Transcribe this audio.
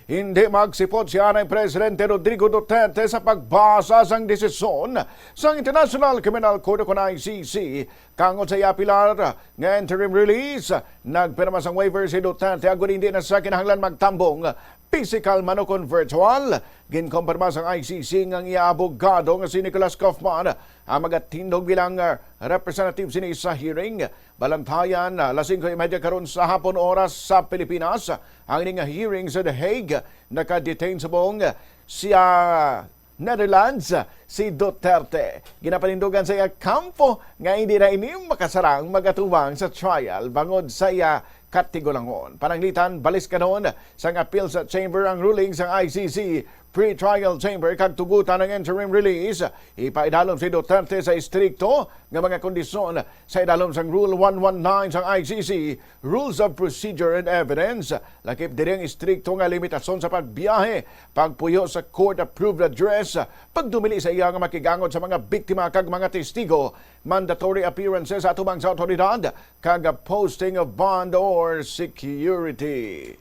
hindi magsipot si Anay Presidente Rodrigo Duterte sa pagbasa sang desisyon sa International Criminal Court o ICC kangod sa apelar nga interim release. Nagpirma sang waiver si Duterte agud hindi na sa kinahanglan magtambong physical man o virtual. Ginkumpirma sang ICC nga iya abogado nga si Nicholas Kaufman ang magatindog bilang representative sini sa hearing. Balantayan, alas 5:30 karon sa hapon oras sa Pilipinas. Ang ining hearing sa The Hague, naka-detain sa buong siya Netherlands si Duterte. Ginapanindugan sa iya kampo nga hindi na ini makasarang magatubang sa trial bangod sa iya katigulangon. Pananglitan, balis kanon sa appeal sa chamber ang ruling sa ICC pre-trial chamber kag tugutan ng interim release. Ipaidalom si Duterte sa istrikto nga mga kondisyon sa idalom sang Rule 119 sa ICC, Rules of Procedure and Evidence. Lakip direng istrikto nga limitasyon sa pagbiyahe, pagpuyo sa court-approved address, pagdumili sa iya nga makigangod sa mga biktima kag mga testigo, mandatory appearances sa atubang sa otoridad, kag posting of bond or security.